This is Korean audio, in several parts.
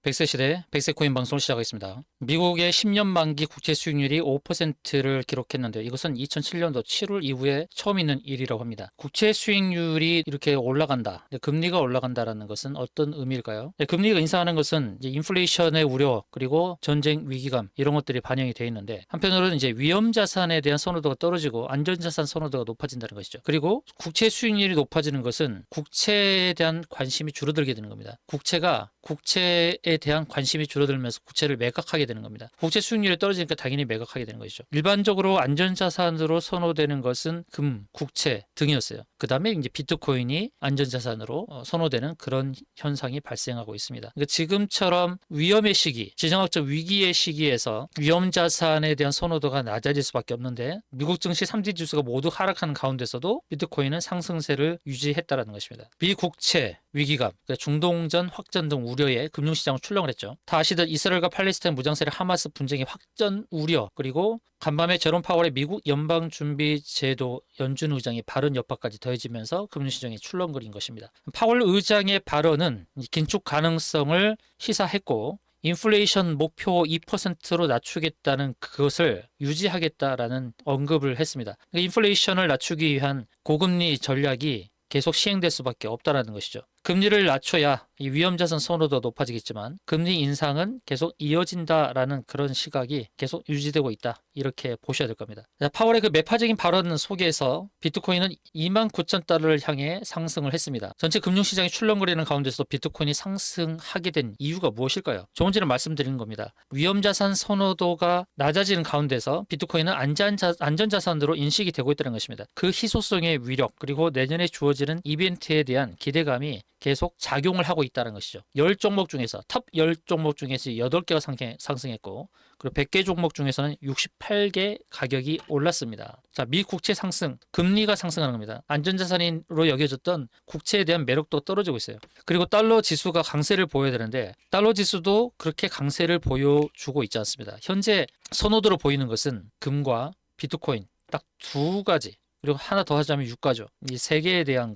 백세 시대 백세 코인 방송을 시작하겠습니다. 미국의 10년 만기 국채 수익률이 5%를 기록했는데 이것은 2007년도 7월 이후에 처음 있는 일이라고 합니다. 국채 수익률이 이렇게 올라간다, 금리가 올라간다라는 것은 어떤 의미일까요? 금리가 인상하는 것은 이제 인플레이션의 우려 그리고 전쟁 위기감 이런 것들이 반영이 되어 있는데 한편으로는 이제 위험 자산에 대한 선호도가 떨어지고 안전 자산 선호도가 높아진다는 것이죠. 그리고 국채 수익률이 높아지는 것은 국채에 대한 관심이 줄어들게 되는 겁니다. 국채에 대한 관심이 줄어들면서 국채를 매각하게 되는 겁니다. 국채 수익률이 떨어지니까 당연히 매각하게 되는 것이죠. 일반적으로 안전자산으로 선호되는 것은 금, 국채 등이었어요. 그 다음에 이제 비트코인이 안전자산으로 선호되는 그런 현상이 발생하고 있습니다. 그러니까 지금처럼 위험의 시기, 지정학적 위기의 시기에서 위험자산에 대한 선호도가 낮아질 수밖에 없는데 미국 증시 3대 지수가 모두 하락하는 가운데서도 비트코인은 상승세를 유지했다는 것입니다. 미국채 위기감, 그러니까 중동전 확전 등 우려에 금융시장을 출렁을 했죠. 다 아시듯 이스라엘과 팔레스타인 무장세력 하마스 분쟁의 확전 우려, 그리고 간밤에 제롬 파월의 미국 연방준비제도 연준 의장의 발언 여파까지 더해지면서 금융시장이 출렁거린 것입니다. 파월 의장의 발언은 긴축 가능성을 시사했고 인플레이션 목표 2%로 낮추겠다는 그것을 유지하겠다라는 언급을 했습니다. 인플레이션을 낮추기 위한 고금리 전략이 계속 시행될 수밖에 없다는 것이죠. 금리를 낮춰야 이 위험자산 선호도가 높아지겠지만 금리 인상은 계속 이어진다라는 그런 시각이 계속 유지되고 있다. 이렇게 보셔야 될 겁니다. 파월의 그 매파적인 발언 속에서 비트코인은 29,000달러를 향해 상승을 했습니다. 전체 금융시장이 출렁거리는 가운데서 비트코인이 상승하게 된 이유가 무엇일까요? 조금 전에 말씀드린 겁니다. 위험자산 선호도가 낮아지는 가운데서 비트코인은 안전자산으로 인식이 되고 있다는 것입니다. 그 희소성의 위력 그리고 내년에 주어지는 이벤트에 대한 기대감이 계속 작용을 하고 있다는 것이죠. 10종목 중에서 탑 10종목 중에서 8개가 상승했고 그리고 100개 종목 중에서는 68개 가격이 올랐습니다. 자, 미 국채 상승, 금리가 상승하는 겁니다. 안전자산으로 여겨졌던 국채에 대한 매력도 떨어지고 있어요. 그리고 달러 지수가 강세를 보여야 되는데 달러 지수도 그렇게 강세를 보여주고 있지 않습니다. 현재 선호도로 보이는 것은 금과 비트코인 딱 두 가지, 그리고 하나 더 하자면 유가죠. 이 세 개에 대한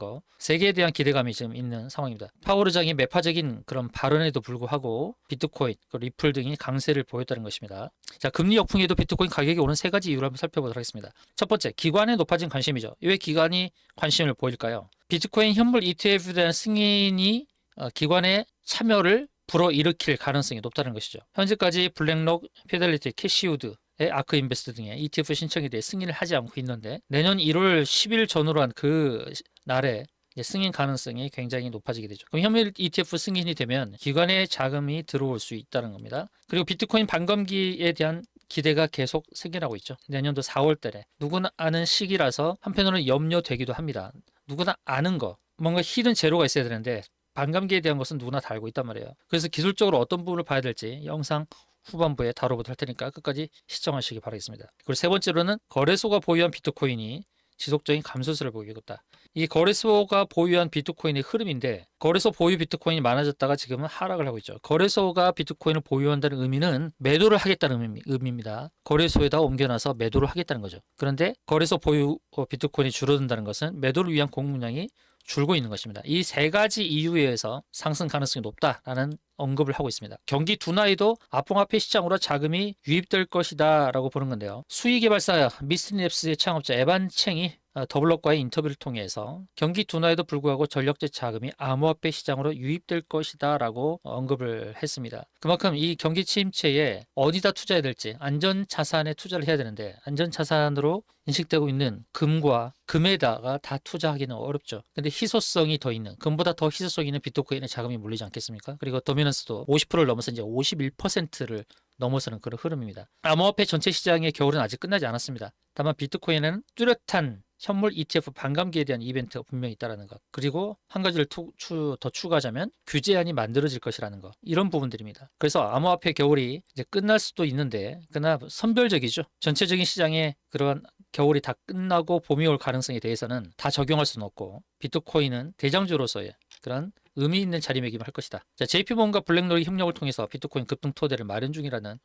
기대감이 지금 있는 상황입니다. 파월 의장이 매파적인 그런 발언에도 불구하고 비트코인, 리플 등이 강세를 보였다는 것입니다. 자, 금리 역풍에도 비트코인 가격이 오른 세 가지 이유를 한번 살펴보도록 하겠습니다. 첫 번째, 기관에 높아진 관심이죠. 왜 기관이 관심을 보일까요? 비트코인 현물 ETF에 대한 승인이 기관의 참여를 불어일으킬 가능성이 높다는 것이죠. 현재까지 블랙록, 피델리티, 캐시우드, 아크 인베스트 등의 ETF 신청에 대해 승인을 하지 않고 있는데 내년 1월 10일 전후로 한 그 날에 승인 가능성이 굉장히 높아지게 되죠. 그럼 현물 ETF 승인이 되면 기관의 자금이 들어올 수 있다는 겁니다. 그리고 비트코인 반감기에 대한 기대가 계속 생겨나고 있죠. 내년도 4월 달에 누구나 아는 시기라서 한편으로는 염려되기도 합니다. 누구나 아는 거, 뭔가 히든 제로가 있어야 되는데 반감기에 대한 것은 누구나 다 알고 있단 말이에요. 그래서 기술적으로 어떤 부분을 봐야 될지 영상 후반부에 다뤄보도록 할 테니까 끝까지 시청하시기 바라겠습니다. 그리고 세 번째로는 거래소가 보유한 비트코인이 지속적인 감소세를 보이고 있다. 이 거래소가 보유한 비트코인의 흐름인데 거래소 보유 비트코인이 많아졌다가 지금은 하락을 하고 있죠. 거래소가 비트코인을 보유한다는 의미는 매도를 하겠다는 의미입니다. 거래소에다 옮겨놔서 매도를 하겠다는 거죠. 그런데 거래소 보유 비트코인이 줄어든다는 것은 매도를 위한 공급량이 줄고 있는 것입니다. 이 세 가지 이유에 의해서 상승 가능성이 높다라는 언급을 하고 있습니다. 경기 둔화에도 앞봉화폐 시장으로 자금이 유입될 것이다 라고 보는 건데요. 수의개발사 미스트랩스의 창업자 에반 챙이 더블럭과의 인터뷰를 통해서 경기 둔화에도 불구하고 전력제 자금이 암호화폐 시장으로 유입될 것이다 라고 언급을 했습니다. 그만큼 이 경기 침체에 어디다 투자해야 될지 안전자산에 투자를 해야 되는데 안전자산으로 인식되고 있는 금과 금에다가 다 투자하기는 어렵죠. 근데 희소성이 더 있는, 금보다 더 희소성이 있는 비트코인에 자금이 몰리지 않겠습니까? 그리고 도미넌스도 50%를 넘어서 이제 51%를 넘어서는 그런 흐름입니다. 암호화폐 전체 시장의 겨울은 아직 끝나지 않았습니다. 다만 비트코인에는 뚜렷한 현물 ETF 반감기에 대한 이벤트가 분명히 있다는 것, 그리고 한 가지를 더 추가하자면 규제안이 만들어질 것이라는 것, 이런 부분들입니다. 그래서 암호화폐 겨울이 이제 끝날 수도 있는데 그러나 선별적이죠. 전체적인 시장에 그러한 겨울이 다 끝나고 봄이 올 가능성에 대해서는 다 적용할 수는 없고 비트코인은 대장주로서의 그런 의미 있는 자리매김을 할 것이다. 자, JP모건과 블랙록이 협력을 통해서 비트코인 급등 토대를 마련 중이라는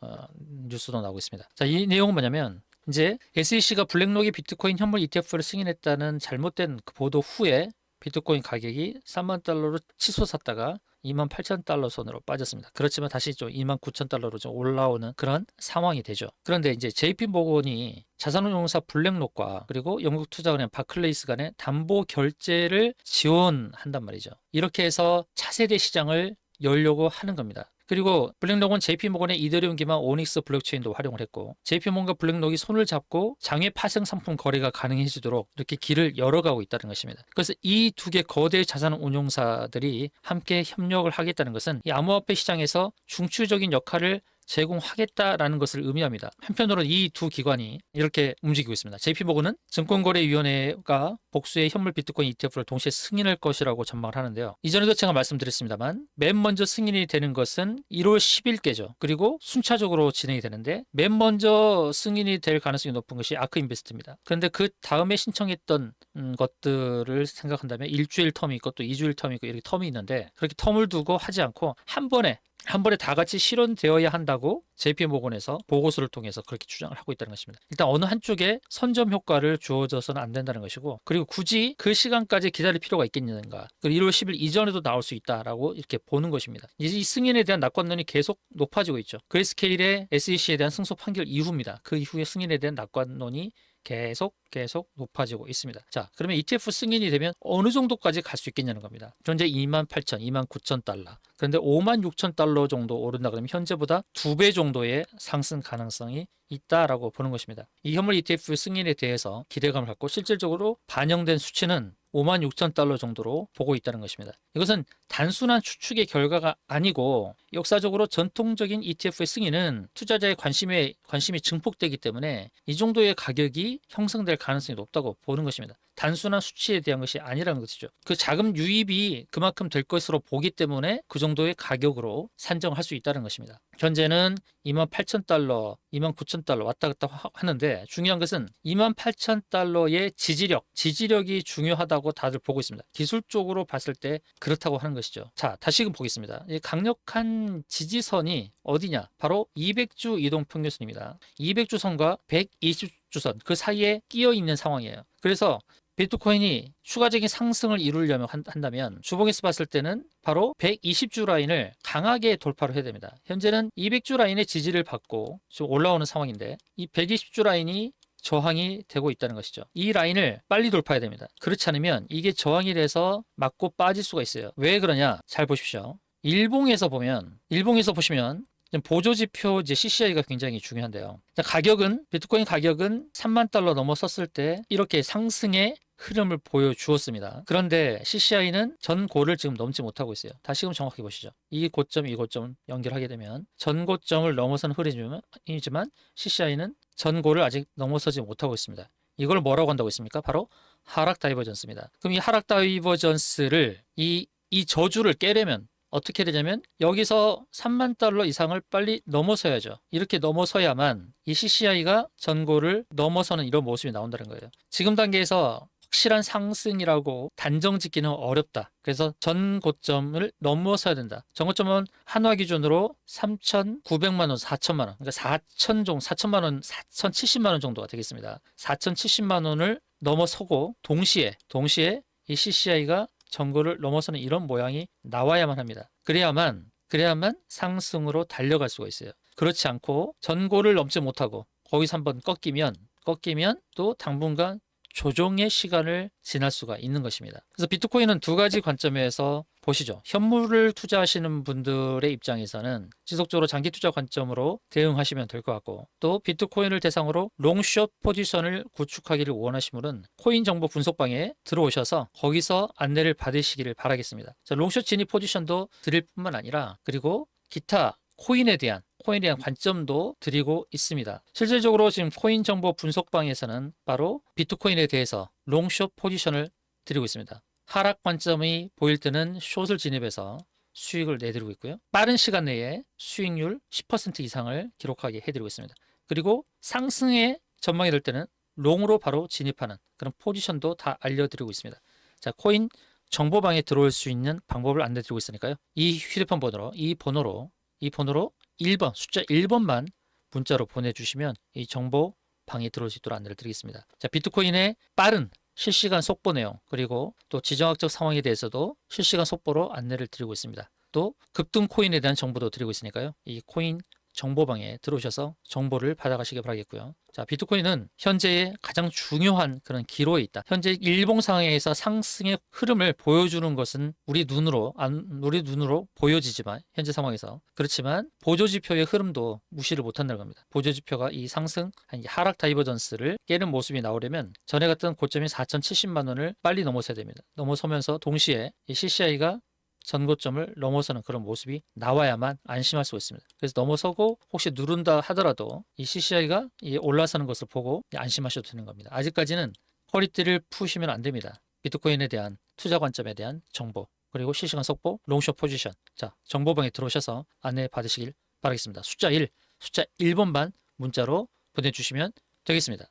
뉴스도 나오고 있습니다. 자, 이 내용은 뭐냐면 이제 SEC가 블랙록이 비트코인 현물 ETF를 승인했다는 잘못된 그 보도 후에 비트코인 가격이 3만 달러로 치솟았다가 $28,000 선으로 빠졌습니다. 그렇지만 다시 좀 $29,000로 좀 올라오는 그런 상황이 되죠. 그런데 이제 JP모건이 자산운용사 블랙록과 그리고 영국 투자은행 바클레이스 간의 담보 결제를 지원한단 말이죠. 이렇게 해서 차세대 시장을 열려고 하는 겁니다. 그리고 블랙록은 JP모건의 이더리움 기반 오닉스 블록체인도 활용을 했고 JP모건과 블랙록이 손을 잡고 장외 파생 상품 거래가 가능해지도록 이렇게 길을 열어가고 있다는 것입니다. 그래서 이 두 개 거대 자산 운용사들이 함께 협력을 하겠다는 것은 이 암호화폐 시장에서 중추적인 역할을 제공하겠다라는 것을 의미합니다. 한편으로는 이 두 기관이 이렇게 움직이고 있습니다. JP모건은 증권거래위원회가 복수의 현물 비트코인 ETF를 동시에 승인할 것이라고 전망을 하는데요. 이전에도 제가 말씀드렸습니다만 맨 먼저 승인이 되는 것은 1월 10일께죠. 그리고 순차적으로 진행이 되는데 맨 먼저 승인이 될 가능성이 높은 것이 아크인베스트입니다. 그런데 그 다음에 신청했던 것들을 생각한다면 일주일 텀이 있고 또 2주일 텀이 있고 이렇게 텀이 있는데 그렇게 텀을 두고 하지 않고 한 번에 다 같이 실현되어야 한다고 JP모건에서 보고서를 통해서 그렇게 주장을 하고 있다는 것입니다. 일단 어느 한쪽에 선점 효과를 주어져서는 안 된다는 것이고 그리고 굳이 그 시간까지 기다릴 필요가 있겠는가. 1월 10일 이전에도 나올 수 있다라고 이렇게 보는 것입니다. 이 승인에 대한 낙관론이 계속 높아지고 있죠. 그레이스케일의 SEC에 대한 승소 판결 이후입니다. 그 이후에 승인에 대한 낙관론이 계속 높아지고 있습니다. 자, 그러면 ETF 승인이 되면 어느 정도까지 갈 수 있겠냐는 겁니다. 현재 28,000, 29,000달러. 그런데 56,000달러 정도 오른다 그러면 현재보다 2배 정도의 상승 가능성이 있다라고 보는 것입니다. 이 현물 ETF 승인에 대해서 기대감을 갖고 실질적으로 반영된 수치는 56,000달러 정도로 보고 있다는 것입니다. 이것은 단순한 추측의 결과가 아니고 역사적으로 전통적인 ETF의 승인은 투자자의 관심이 증폭되기 때문에 이 정도의 가격이 형성될 가능성이 높다고 보는 것입니다. 단순한 수치에 대한 것이 아니라는 것이죠. 그 자금 유입이 그만큼 될 것으로 보기 때문에 그 정도의 가격으로 산정할 수 있다는 것입니다. 현재는 28,000달러, 29,000달러 왔다 갔다 하는데 중요한 것은 28,000달러의 지지력이 중요하다고 다들 보고 있습니다. 기술적으로 봤을 때 그렇다고 하는 것이죠. 자, 다시금 보겠습니다. 이 강력한 지지선이 어디냐? 바로 200주 이동평균선입니다. 200주 선과 120주 선, 그 사이에 끼어 있는 상황이에요. 그래서 비트코인이 추가적인 상승을 이루려면 한다면 주봉에서 봤을 때는 바로 120주 라인을 강하게 돌파를 해야 됩니다. 현재는 200주 라인의 지지를 받고 좀 올라오는 상황인데 이 120주 라인이 저항이 되고 있다는 것이죠. 이 라인을 빨리 돌파해야 됩니다. 그렇지 않으면 이게 저항이 돼서 맞고 빠질 수가 있어요. 왜 그러냐? 잘 보십시오. 일봉에서 보시면 보조지표 CCI가 굉장히 중요한데요. 비트코인 가격은 3만 달러 넘어섰을 때 이렇게 상승의 흐름을 보여주었습니다. 그런데 CCI는 전고를 지금 넘지 못하고 있어요. 다시금 정확히 보시죠. 이 고점 연결하게 되면 전고점을 넘어선 흐름이지만 CCI는 전고를 아직 넘어서지 못하고 있습니다. 이걸 뭐라고 한다고 했습니까? 바로 하락 다이버전스입니다. 그럼 이 하락 다이버전스를 이 저주를 깨려면 어떻게 되냐면 여기서 3만 달러 이상을 빨리 넘어서야죠. 이렇게 넘어서야만 이 CCI가 전고를 넘어서는 이런 모습이 나온다는 거예요. 지금 단계에서 확실한 상승이라고 단정 짓기는 어렵다. 그래서 전 고점을 넘어서야 된다. 전 고점은 한화 기준으로 3,900만 원, 4천만 원. 그러니까 4천만 원, 4,070만 원 정도가 되겠습니다. 4,070만 원을 넘어서고 동시에 이 CCI가 전고를 넘어서는 이런 모양이 나와야만 합니다. 그래야만 상승으로 달려갈 수가 있어요. 그렇지 않고 전고를 넘지 못하고 거기서 한번 꺾이면 또 당분간 조정의 시간을 지날 수가 있는 것입니다. 그래서 비트코인은 두 가지 관점에서 보시죠. 현물을 투자하시는 분들의 입장에서는 지속적으로 장기 투자 관점으로 대응하시면 될 것 같고 또 비트코인을 대상으로 롱숏 포지션을 구축하기를 원하시는 분은 코인 정보 분석방에 들어오셔서 거기서 안내를 받으시기를 바라겠습니다. 자, 롱숏 진입 포지션도 드릴 뿐만 아니라 그리고 기타 코인에 대한 관점도 드리고 있습니다. 실질적으로 지금 코인 정보 분석방에서는 바로 비트코인에 대해서 롱숏 포지션을 드리고 있습니다. 하락 관점이 보일 때는 숏을 진입해서 수익을 내드리고 있고요. 빠른 시간 내에 수익률 10% 이상을 기록하게 해드리고 있습니다. 그리고 상승의 전망이 될 때는 롱으로 바로 진입하는 그런 포지션도 다 알려드리고 있습니다. 자, 코인 정보방에 들어올 수 있는 방법을 안내드리고 있으니까요. 이 휴대폰 번호로 이 번호로 1번 숫자 1번만 문자로 보내주시면 이 정보 방에 들어올 수 있도록 안내를 드리겠습니다. 자, 비트코인의 빠른 실시간 속보 내용 그리고 또 지정학적 상황에 대해서도 실시간 속보로 안내를 드리고 있습니다. 또 급등 코인에 대한 정보도 드리고 있으니까요. 이 코인 정보방에 들어오셔서 정보를 받아가시기 바라겠고요. 자, 비트코인은 현재의 가장 중요한 그런 기로에 있다. 현재 일봉 상황에서 상승의 흐름을 보여주는 것은 우리 눈으로 보여지지만 현재 상황에서 그렇지만 보조지표의 흐름도 무시를 못한다는 겁니다. 보조지표가 이 상승, 아니 하락 다이버전스를 깨는 모습이 나오려면 전에 갔던 고점이 4,070만 원을 빨리 넘어서야 됩니다. 넘어서면서 동시에 이 CCI가 전고점을 넘어서는 그런 모습이 나와야만 안심할 수가 있습니다. 그래서 넘어서고 혹시 누른다 하더라도 이 CCI가 올라서는 것을 보고 안심하셔도 되는 겁니다. 아직까지는 허리띠를 푸시면 안 됩니다. 비트코인에 대한 투자 관점에 대한 정보, 그리고 실시간 속보, 롱숏 포지션. 자, 정보방에 들어오셔서 안내 받으시길 바라겠습니다. 숫자 1, 숫자 1번만 문자로 보내주시면 되겠습니다.